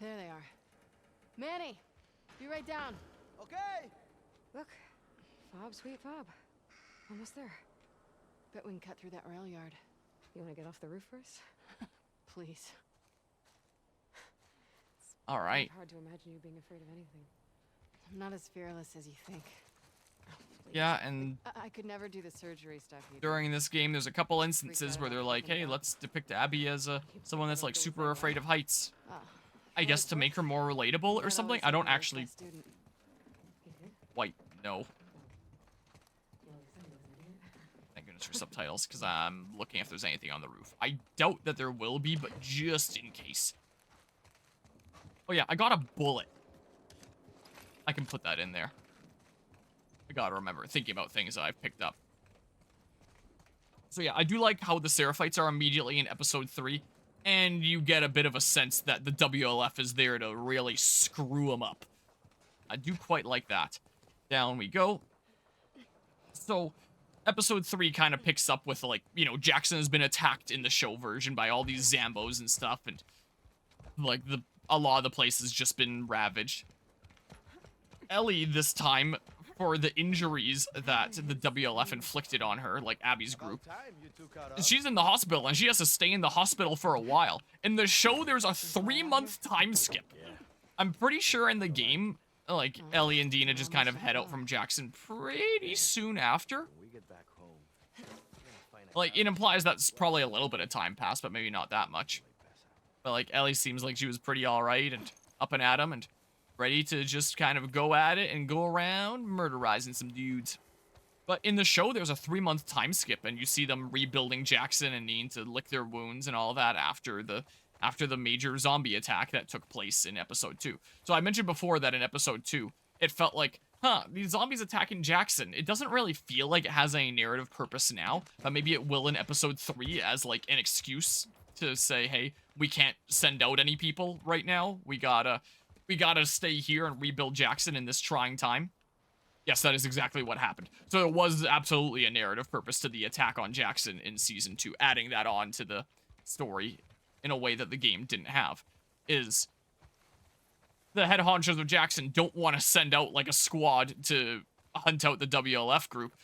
There they are. Manny, be right down. Okay. Look, fob, sweet fob. Almost there. Bet we can cut through that rail yard. You want to get off the roof first? Please. All right. It's hard to imagine you being afraid of anything. I'm not as fearless as you think. Oh, Yeah, and I could never do the surgery stuff you do. during this game, there's a couple instances where they're like, hey, let's depict Abby as someone that's like super afraid of heights. I guess to make her more relatable or something. I don't actually quite know. Thank goodness for subtitles, because I'm looking if there's anything on the roof. I doubt that there will be, but just in case. Oh yeah, I got a bullet. I can put that in there. I gotta remember, thinking about things that I've picked up. So yeah, I do like how the Seraphites are immediately in episode 3, and you get a bit of a sense that the WLF is there to really screw them up. I do quite like that. Down we go. So, episode 3 kind of picks up with, like, you know, Jackson has been attacked in the show version by all these Zambos and stuff, and, like, a lot of the place has just been ravaged. Ellie, this time, for the injuries that the WLF inflicted on her, like Abby's group, she's in the hospital, and she has to stay in the hospital for a while. In the show, there's a 3-month time skip. I'm pretty sure in the game, like, Ellie and Dina just kind of head out from Jackson pretty soon after. Like, it implies that's probably a little bit of time passed, but maybe not that much. But, like, Ellie seems like she was pretty alright and up and at 'em and ready to just kind of go at it and go around murderizing some dudes. But in the show, there's a 3-month time skip, and you see them rebuilding Jackson and needing to lick their wounds and all that after the major zombie attack that took place in episode 2. So I mentioned before that in episode 2, it felt like, these zombies attacking Jackson. It doesn't really feel like it has any narrative purpose now, but maybe it will in episode 3 as, like, an excuse to say, hey, we can't send out any people right now. We gotta stay here and rebuild Jackson in this trying time. Yes, that is exactly what happened. So there was absolutely a narrative purpose to the attack on Jackson in Season 2, adding that on to the story in a way that the game didn't have. Is the head honchos of Jackson don't want to send out, like, a squad to hunt out the WLF group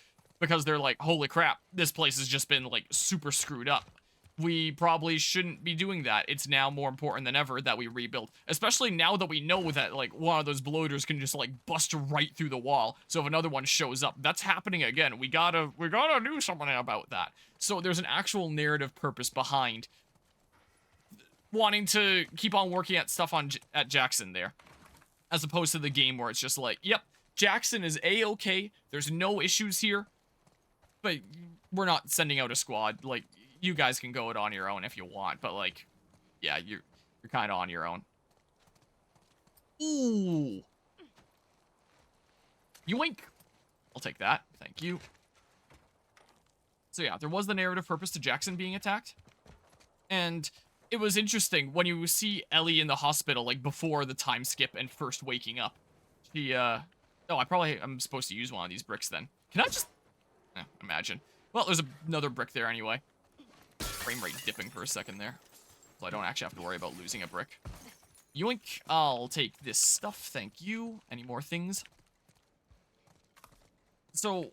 because they're like, holy crap, this place has just been, like, super screwed up. We probably shouldn't be doing that. It's now more important than ever that we rebuild. Especially now that we know that, like, one of those bloaters can just, like, bust right through the wall. So if another one shows up, that's happening again. We gotta do something about that. So there's an actual narrative purpose behind wanting to keep on working at stuff at Jackson there. As opposed to the game where it's just like, yep, Jackson is A-okay. There's no issues here. But we're not sending out a squad. Like, you guys can go it on your own if you want, but, like, yeah, you're kind of on your own. Ooh. Yoink. I'll take that. Thank you. So, yeah, there was the narrative purpose to Jackson being attacked. And it was interesting when you see Ellie in the hospital, like, before the time skip and first waking up. She, oh, I'm supposed to use one of these bricks then. Can I just... imagine. Well, there's another brick there anyway. Frame rate dipping for a second there. So I don't actually have to worry about losing a brick. Yoink. I'll take this stuff. Thank you. Any more things? So,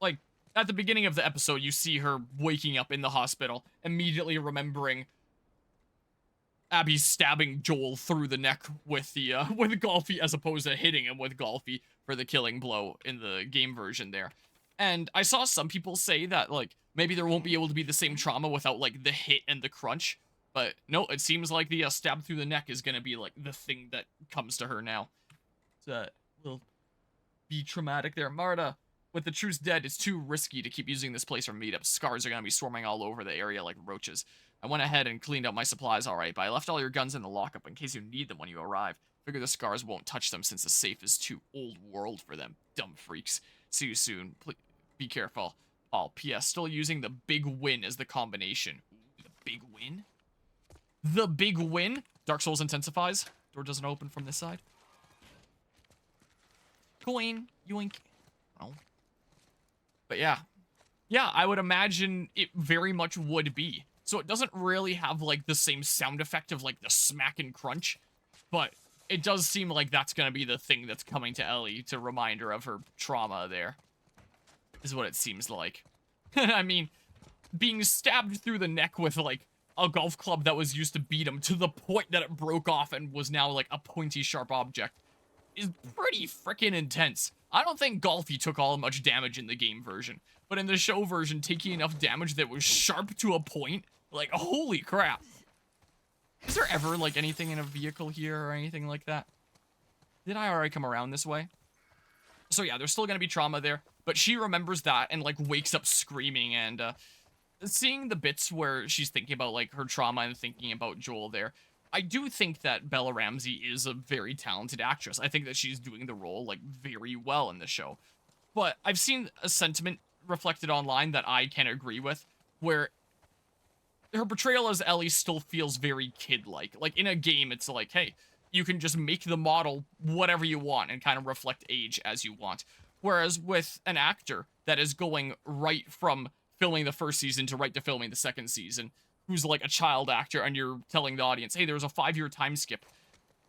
like, at the beginning of the episode, you see her waking up in the hospital, immediately remembering Abby stabbing Joel through the neck with the, with Golfy, as opposed to hitting him with Golfy for the killing blow in the game version there. And I saw some people say that, like, maybe there won't be able to be the same trauma without, like, the hit and the crunch. But, no, it seems like the stab through the neck is gonna be, like, the thing that comes to her now. So, will be traumatic there. Marta, with the truce dead, it's too risky to keep using this place for meetups. Scars are gonna be swarming all over the area like roaches. I went ahead and cleaned out my supplies alright, but I left all your guns in the lockup in case you need them when you arrive. Figure the Scars won't touch them since the safe is too old world for them. Dumb freaks. See you soon. Please be careful. Oh, P.S. Still using the big win as the combination. Ooh, the big win? The big win? Dark Souls intensifies. Door doesn't open from this side. Coin. Yoink. Oh. But yeah. Yeah, I would imagine it very much would be. So it doesn't really have, like, the same sound effect of, like, the smack and crunch. But it does seem like that's going to be the thing that's coming to Ellie to remind her of her trauma there. Is what it seems like. I mean, being stabbed through the neck with, like, a golf club that was used to beat him to the point that it broke off and was now, like, a pointy, sharp object is pretty freaking intense. I don't think Golfy took all much damage in the game version, but in the show version, taking enough damage that was sharp to a point, like, holy crap. Is there ever, like, anything in a vehicle here or anything like that? Did I already come around this way? So yeah, there's still gonna be trauma there, but she remembers that and, like, wakes up screaming, and, seeing the bits where she's thinking about, like, her trauma and thinking about Joel there, I do think that Bella Ramsey is a very talented actress. I think that she's doing the role, like, very well in the show. But I've seen a sentiment reflected online that I can agree with, where her portrayal as Ellie still feels very kid-like. Like, in a game, it's like, hey, you can just make the model whatever you want and kind of reflect age as you want. Whereas with an actor that is going right from filming the first season to right to filming the second season, who's like a child actor, and you're telling the audience, hey, there's a 5-year time skip,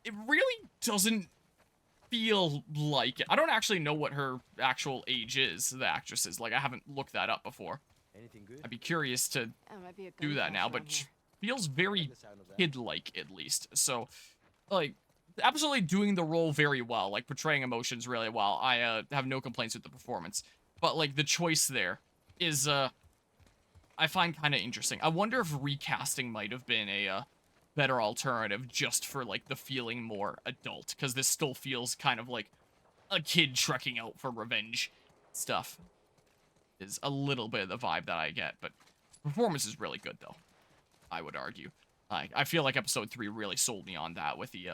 it really doesn't feel like it. I don't actually know what her actual age is, the actress is. Like, I haven't looked that up before. Anything good? I'd be curious to Might be a do gun that now, flash but around she here. feels very The sound of that. kid-like, at least. So, like, absolutely doing the role very well, like, portraying emotions really well. I have no complaints with the performance. But, like, the choice there is, I find kind of interesting. I wonder if recasting might have been a better alternative just for, like, the feeling more adult, because this still feels kind of like a kid trekking out for revenge stuff. Is a little bit of the vibe that I get, but performance is really good, though, I would argue. I feel like episode 3 really sold me on that with the,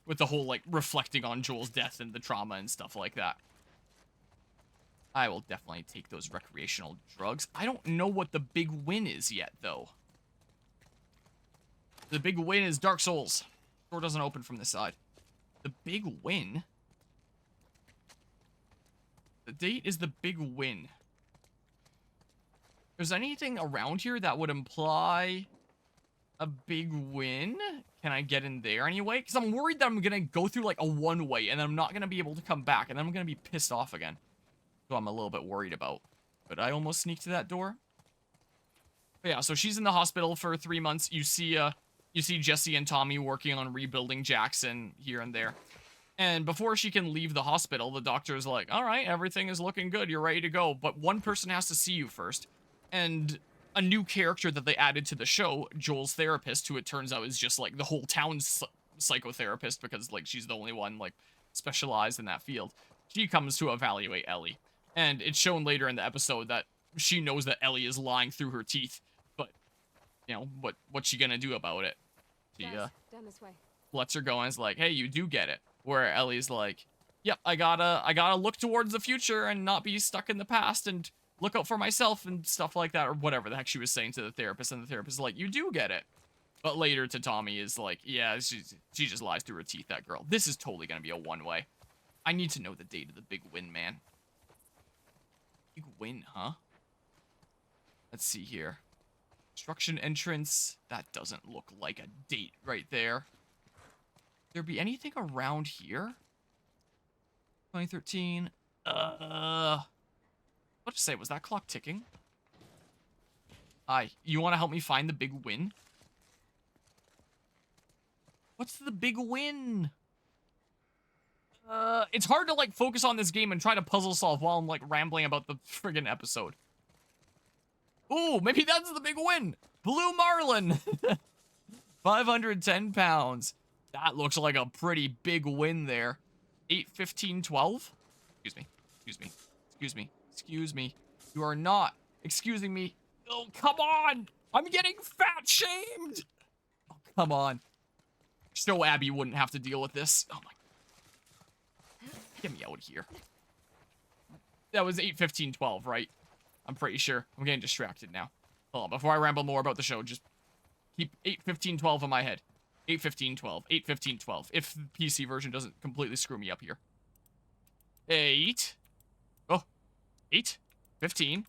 with the whole, like, reflecting on Joel's death and the trauma and stuff like that. I will definitely take those recreational drugs. I don't know what the big win is yet, though. The big win is Dark Souls. Door doesn't open from this side. The big win? The date is the big win. Is there anything around here that would imply a big win? Can I get in there anyway? Because I'm worried that I'm going to go through, like, a one-way, and then I'm not going to be able to come back, and then I'm going to be pissed off again. So I'm a little bit worried about. But I almost sneaked to that door. But yeah, so she's in the hospital for 3 months. You see Jesse and Tommy working on rebuilding Jackson here and there. And before she can leave the hospital, the doctor's like, all right, everything is looking good. You're ready to go. But one person has to see you first. And a new character that they added to the show, Joel's therapist, who it turns out is just, like, the whole town's psychotherapist, because, like, she's the only one, like, specialized in that field. She comes to evaluate Ellie. And it's shown later in the episode that she knows that Ellie is lying through her teeth. But, you know, what's she gonna do about it? She, Guys, down this way. lets her go and is like, hey, you do get it. Where Ellie's like, yep, I gotta look towards the future and not be stuck in the past and look out for myself and stuff like that, or whatever the heck she was saying to the therapist, and the therapist is like, you do get it. But later to Tommy is like, yeah, she just lies through her teeth, that girl. This is totally gonna be a one-way. I need to know the date of the big win, man. Big win, huh? Let's see here. Construction entrance. That doesn't look like a date right there. There be anything around here? 2013. What to say? Was that clock ticking? Hi. You want to help me find the big win? What's the big win? It's hard to, like, focus on this game and try to puzzle solve while I'm, like, rambling about the friggin' episode. Ooh, maybe that's the big win. Blue Marlin. 510 pounds. That looks like a pretty big win there. 8:15:12. Excuse me. Excuse me. Excuse me. Excuse me. You are not excusing me. Oh, come on. I'm getting fat shamed. Oh, come on. So Abby wouldn't have to deal with this. Oh my. Get me out of here. That was 8:15:12, right? I'm pretty sure. I'm getting distracted now. Hold on, before I ramble more about the show, just keep 8:15:12 in my head. 8:15:12. 8:15:12. If the PC version doesn't completely screw me up here. 8. Oh. 8:15.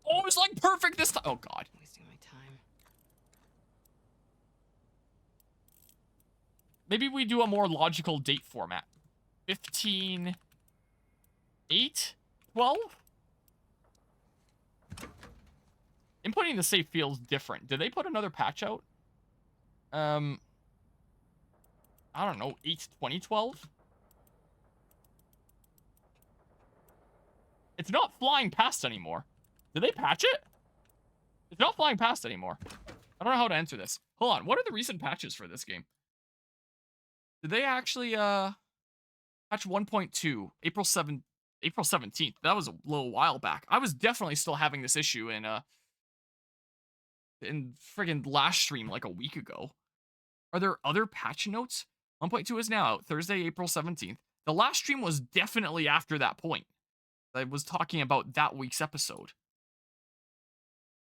Oh, it was like perfect this time. Oh, God. Wasting my time. maybe we do a more logical date format. 15... 8? 12? Inputting the save feels different. Did they put another patch out? I don't know, 8/20/12? It's not flying past anymore. Did they patch it? It's not flying past anymore. I don't know how to answer this. Hold on, what are the recent patches for this game? Did they actually, patch 1.2, April 17th. That was a little while back. I was definitely still having this issue in friggin' last stream like a week ago. Are there other patch notes? 1.2 is now out, Thursday, April 17th. The last stream was definitely after that point. I was talking about that week's episode.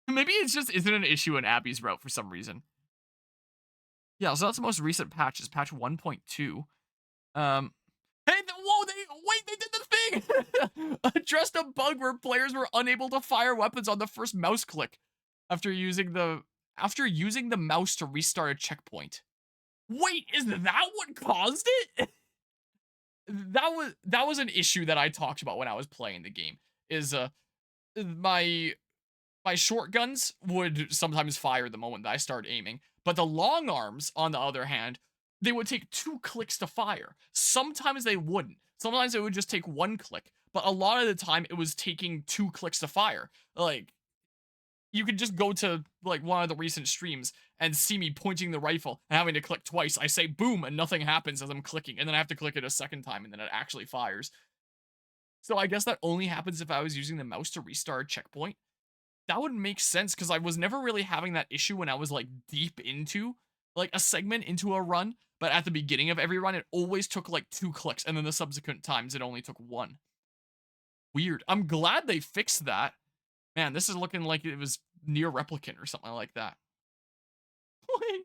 Maybe it's just isn't an issue in Abby's route for some reason. Yeah, so that's the most recent patch, is patch 1.2. Hey, whoa, they did the thing! Addressed a bug where players were unable to fire weapons on the first mouse click after using the mouse to restart a checkpoint. Wait, is that what caused it? That was an issue that I talked about when I was playing the game. Is my short guns would sometimes fire the moment that I start aiming, but the long arms, on the other hand, they would take 2 clicks to fire. Sometimes they wouldn't. Sometimes it would just take 1 click, but a lot of the time it was taking 2 clicks to fire. Like, you could just go to like one of the recent streams and see me pointing the rifle and having to click twice. I say boom and nothing happens as I'm clicking, and then I have to click it a second time and then it actually fires. So I guess that only happens if I was using the mouse to restart a checkpoint. That would make sense because I was never really having that issue when I was like deep into like a segment into a run, but at the beginning of every run it always took like 2 clicks, and then the subsequent times it only took 1. Weird. I'm glad they fixed that. Man, this is looking like it was near replicant or something like that. Wait.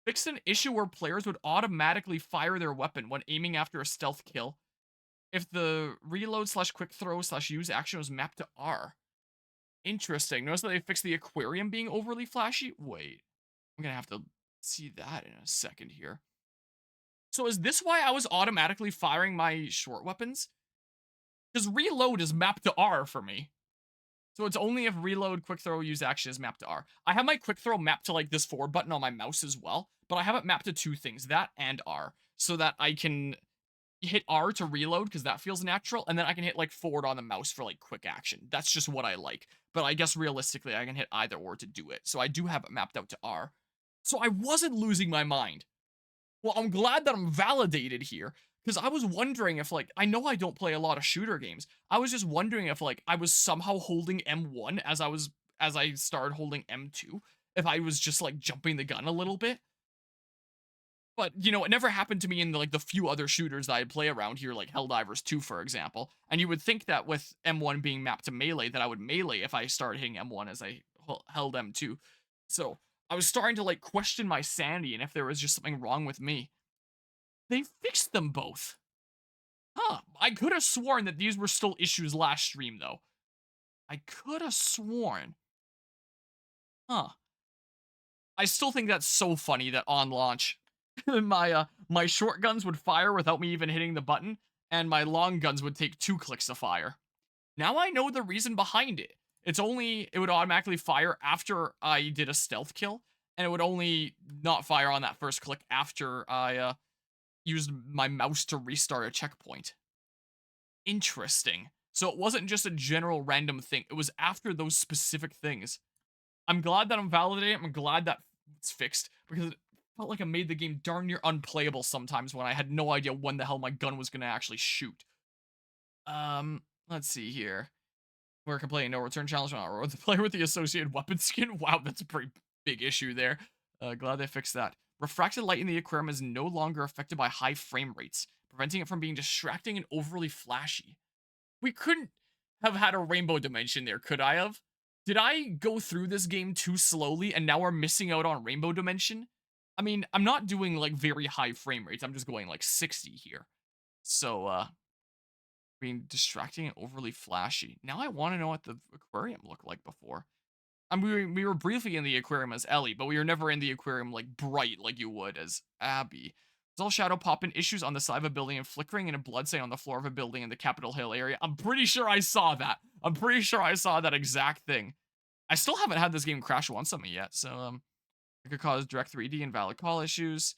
Fixed an issue where players would automatically fire their weapon when aiming after a stealth kill if the reload/quick throw/use action was mapped to R. Interesting. Notice that they fixed the aquarium being overly flashy? Wait. I'm gonna have to see that in a second here. So is this why I was automatically firing my short weapons? Because reload is mapped to R for me. So it's only if reload, quick throw, use action is mapped to R. I have my quick throw mapped to like this forward button on my mouse as well, but I have it mapped to 2 things, that and R, so that I can hit R to reload because that feels natural, and then I can hit like forward on the mouse for like quick action. That's just what I like. But I guess realistically I can hit either or to do it. So I do have it mapped out to R. So I wasn't losing my mind. Well, I'm glad that I'm validated here, because I was wondering if, like, I know I don't play a lot of shooter games. I was just wondering if, like, I was somehow holding M1 as I started holding M2. If I was just, like, jumping the gun a little bit. But, you know, it never happened to me in, like, the few other shooters that I play around here, like Helldivers 2, for example. And you would think that with M1 being mapped to melee, that I would melee if I started hitting M1 as I held M2. So I was starting to, like, question my sanity and if there was just something wrong with me. They fixed them both. Huh. I could have sworn that these were still issues last stream, though. I could have sworn. Huh. I still think that's so funny that on launch, my short guns would fire without me even hitting the button, and my long guns would take 2 clicks to fire. Now I know the reason behind it. It would automatically fire after I did a stealth kill, and it would only not fire on that first click after I, used my mouse to restart a checkpoint. Interesting. So it wasn't just a general random thing. It was after those specific things. I'm glad that I'm validating. I'm glad that it's fixed, because it felt like it made the game darn near unplayable sometimes when I had no idea when the hell my gun was going to actually shoot. Let's see here. We're complaining no return challenge or the player with the associated weapon skin. Wow, that's a pretty big issue there. Glad they fixed that. Refracted light in the aquarium is no longer affected by high frame rates, preventing it from being distracting and overly flashy. We couldn't have had a rainbow dimension there, could I have? Did I go through this game too slowly and now we're missing out on rainbow dimension? I mean, I'm not doing like very high frame rates. I'm just going like 60 here. So, being distracting and overly flashy. Now I want to know what the aquarium looked like before. I mean, we were briefly in the aquarium as Ellie, but we were never in the aquarium, like, bright like you would as Abby. All shadow pop-in issues on the side of a building and flickering in a blood stain on the floor of a building in the Capitol Hill area. I'm pretty sure I saw that. I'm pretty sure I saw that exact thing. I still haven't had this game crash once on me yet, so, it could cause direct 3D and valid call issues.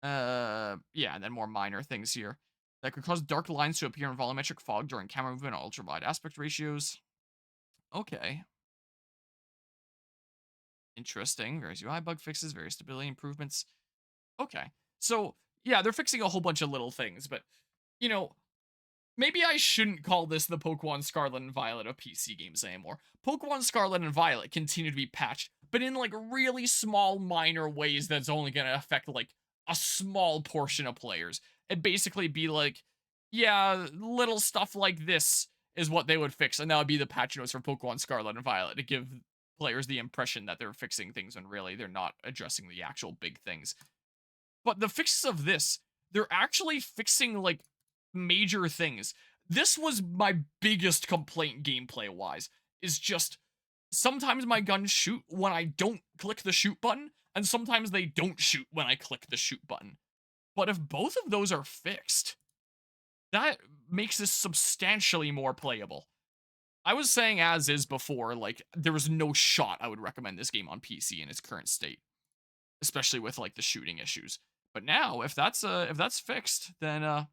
Yeah, and then more minor things here. That could cause dark lines to appear in volumetric fog during camera movement or ultra-wide aspect ratios. Okay. Interesting. Various UI bug fixes, various stability improvements. Okay. So, yeah, they're fixing a whole bunch of little things, but, you know, maybe I shouldn't call this the Pokemon Scarlet and Violet of PC games anymore. Pokemon Scarlet and Violet continue to be patched, but in, like, really small, minor ways that's only going to affect, like, a small portion of players. It'd basically be like, yeah, little stuff like this is what they would fix, and that would be the patch notes for Pokemon Scarlet and Violet to give players the impression that they're fixing things when really they're not addressing the actual big things. But the fixes of this, they're actually fixing, like, major things. This was my biggest complaint gameplay-wise, is just sometimes my guns shoot when I don't click the shoot button, and sometimes they don't shoot when I click the shoot button. But if both of those are fixed, that makes this substantially more playable. I was saying as is before, like, there was no shot I would recommend this game on PC in its current state. Especially with, like, the shooting issues. But now, if that's fixed, then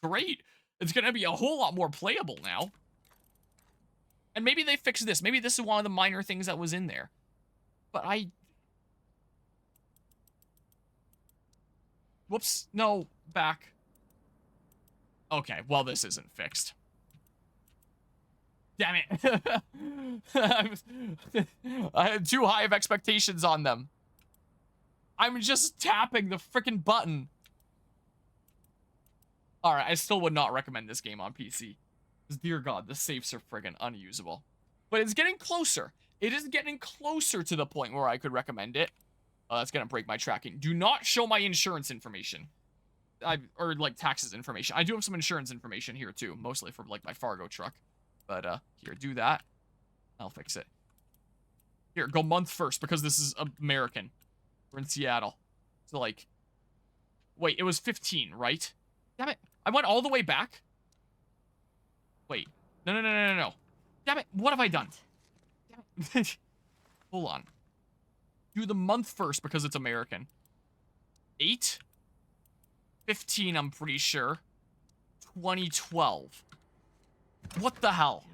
great. It's gonna be a whole lot more playable now. And maybe they fixed this. Maybe this is one of the minor things that was in there. But whoops. No. Back. Okay, well, this isn't fixed. Damn it. I had too high of expectations on them. I'm just tapping the freaking button. Alright, I still would not recommend this game on PC. Because, dear God, the safes are friggin' unusable. But it's getting closer. It is getting closer to the point where I could recommend it. Oh, that's gonna break my tracking. Do not show my insurance information. Or, like, taxes information. I do have some insurance information here, too. Mostly for, like, my Fargo truck. But, here, do that. I'll fix it. Here, go month first, because this is American. We're in Seattle. So, like... Wait, it was 15, right? Damn it. I went all the way back? Wait. No. Damn it. What have I done? Damn it. Hold on. Do the month first, because it's American. 8? 15, I'm pretty sure. 2012. What the hell?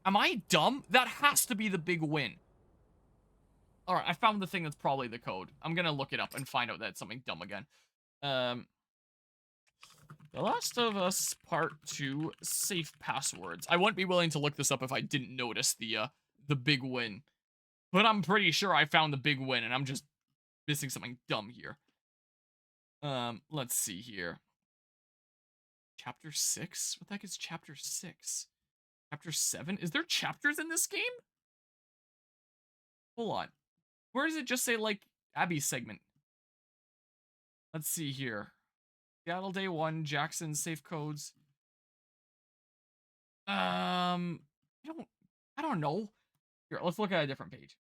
Am I dumb? That has to be the big win. Alright, I found the thing that's probably the code. I'm gonna look it up and find out that it's something dumb again. The Last of Us Part 2 safe passwords. I wouldn't be willing to look this up if I didn't notice the big win. But I'm pretty sure I found the big win, and I'm just missing something dumb here. Let's see here. Chapter 6? What the heck is Chapter 6? Chapter 7? Is there chapters in this game? Hold on. Where does it just say, like, Abby's segment? Let's see here. Seattle Day 1, Jackson, safe codes. I don't know. Here, let's look at a different page.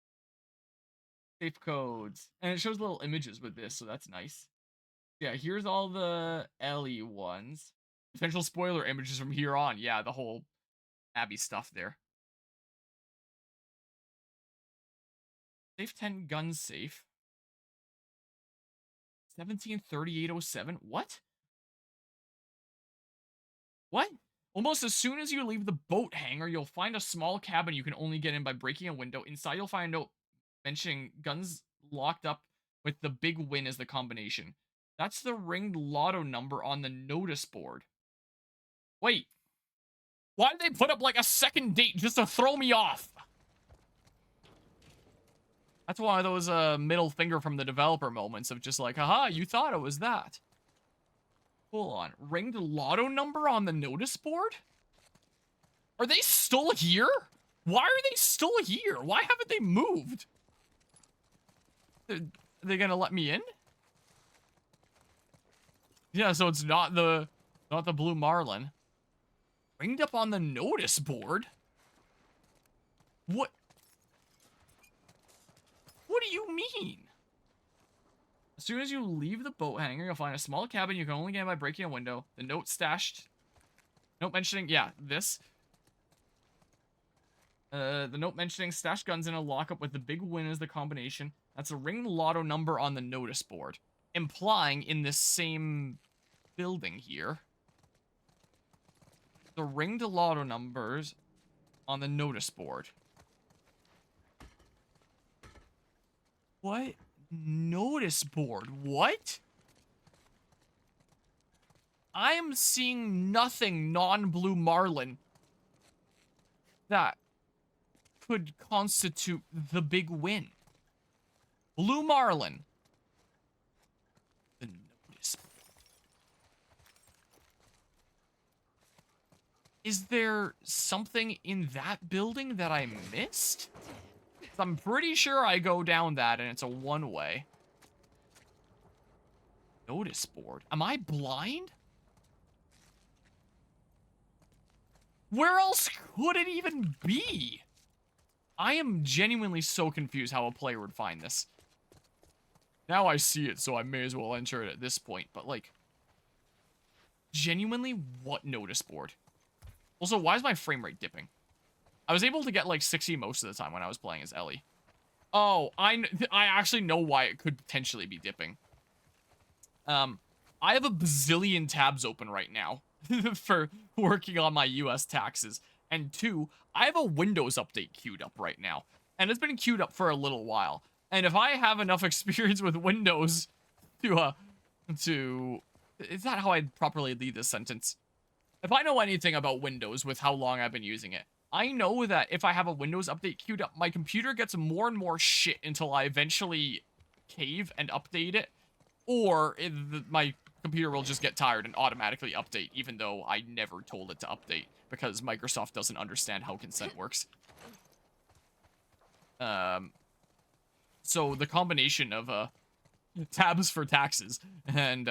Safe codes. And it shows little images with this, so that's nice. Yeah, here's all the Ellie ones. Potential spoiler images from here on. Yeah, the whole Abby stuff there. Safe 10 gun safe. 173807. What? What? Almost as soon as you leave the boat hangar, you'll find a small cabin you can only get in by breaking a window. Inside, you'll find a note mentioning guns locked up with the big win as the combination. That's the ringed lotto number on the notice board. Wait. Why did they put up, like, a second date just to throw me off? That's one of those middle finger from the developer moments of just like, haha, you thought it was that. Hold on. Ringed lotto number on the notice board? Are they still here? Why are they still here? Why haven't they moved? Are they gonna let me in? Yeah, so it's not the Blue Marlin. Ringed up on the notice board? What? What do you mean? Let's soon as you leave the boat hangar, you'll find a small cabin you can only get by breaking a window. The note stashed... Note mentioning... Yeah, this. The note mentioning stashed guns in a lockup with the big win as the combination. That's a ring lotto number on the notice board. Implying in this same building here, the ring to lotto numbers on the notice board. What? Notice board? What? I am seeing nothing non-blue marlin that could constitute the big win. Blue marlin. The notice board. Is there something in that building that I missed? I'm pretty sure I go down that and it's a one-way. Notice board. Am I blind? Where else could it even be? I am genuinely so confused how a player would find this. Now I see it, so I may as well enter it at this point. But, like, genuinely, what notice board? Also, why is my frame rate dipping? I was able to get, like, 60 most of the time when I was playing as Ellie. Oh, I actually know why it could potentially be dipping. I have a bazillion tabs open right now for working on my US taxes. And 2, I have a Windows update queued up right now. And it's been queued up for a little while. And if I have enough experience with Windows to, is that how I'd properly lead this sentence? If I know anything about Windows with how long I've been using it, I know that if I have a Windows update queued up, my computer gets more and more shit until I eventually cave and update it. Or my computer will just get tired and automatically update, even though I never told it to update, because Microsoft doesn't understand how consent works. So the combination of tabs for taxes and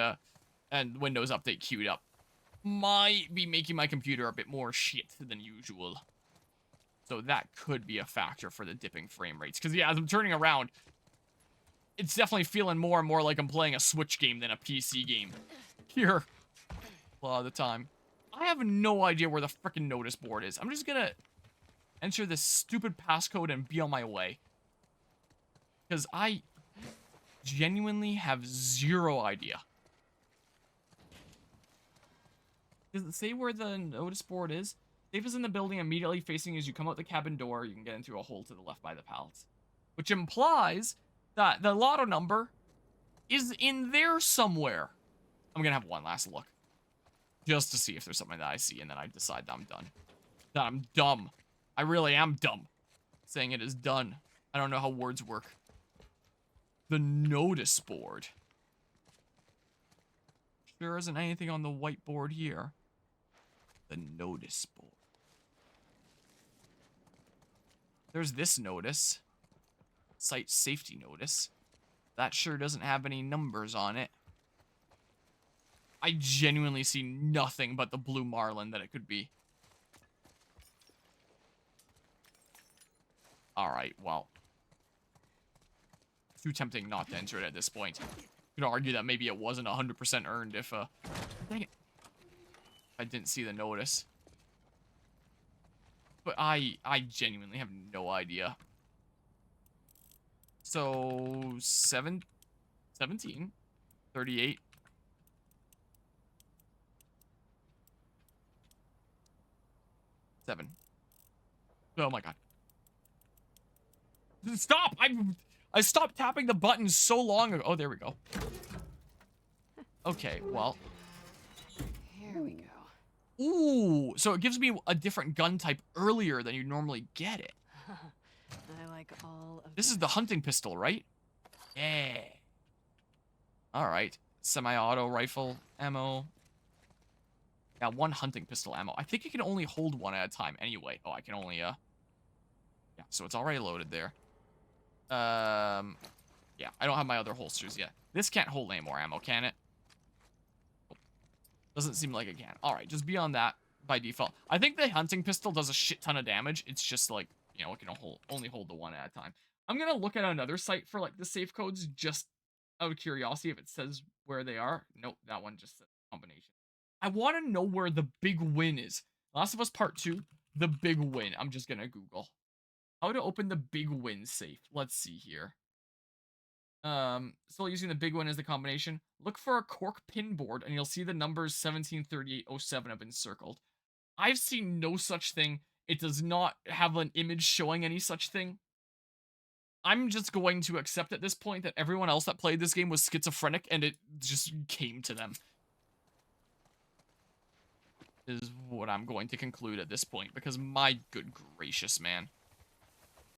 Windows update queued up might be making my computer a bit more shit than usual. So that could be a factor for the dipping frame rates. Because, yeah, as I'm turning around, it's definitely feeling more and more like I'm playing a Switch game than a PC game. Here. A lot of the time. I have no idea where the frickin' notice board is. I'm just gonna enter this stupid passcode and be on my way. Because I genuinely have zero idea. Does it say where the notice board is? Safe is in the building immediately facing as you come out the cabin door. You can get into a hole to the left by the pallets. Which implies that the lotto number is in there somewhere. I'm gonna have one last look. Just to see if there's something that I see, and then I decide that I'm done. That I'm dumb. I really am dumb. Saying it is done. I don't know how words work. The notice board. There isn't anything on the whiteboard here. The notice board. There's this notice. Site safety notice. That sure doesn't have any numbers on it. I genuinely see nothing but the blue marlin that it could be. Alright, well. Too tempting not to enter it at this point. Could argue that maybe it wasn't 100% earned if, dang it. I didn't see the notice. But I genuinely have no idea. So, 17, 38. Oh my god. Stop! I stopped tapping the button so long ago. Oh, there we go. Okay, well. Here we go. Ooh, so it gives me a different gun type earlier than you normally get it. I like all of This is the hunting pistol, right? Yeah. Alright. Semi-auto rifle ammo. Yeah, one hunting pistol ammo. I think you can only hold one at a time anyway. Oh, I can only, yeah, so it's already loaded there. Yeah, I don't have my other holsters yet. This can't hold any more ammo, can it? Oh, doesn't seem like it can. Alright, just beyond that, by default. I think the hunting pistol does a shit ton of damage. It's just like, you know, it can only hold the one at a time. I'm gonna look at another site for, like, the safe codes just out of curiosity if it says where they are. Nope, that one just says combination. I want to know where the big win is. Last of Us Part 2, the big win. I'm just going to Google. How to open the big win safe. Let's see here. Still using the big win as the combination. Look for a cork pin board, and you'll see the numbers 173807 have been circled. I've seen no such thing. It does not have an image showing any such thing. I'm just going to accept at this point that everyone else that played this game was schizophrenic, and it just came to them. Is what I'm going to conclude at this point, because my good gracious, man.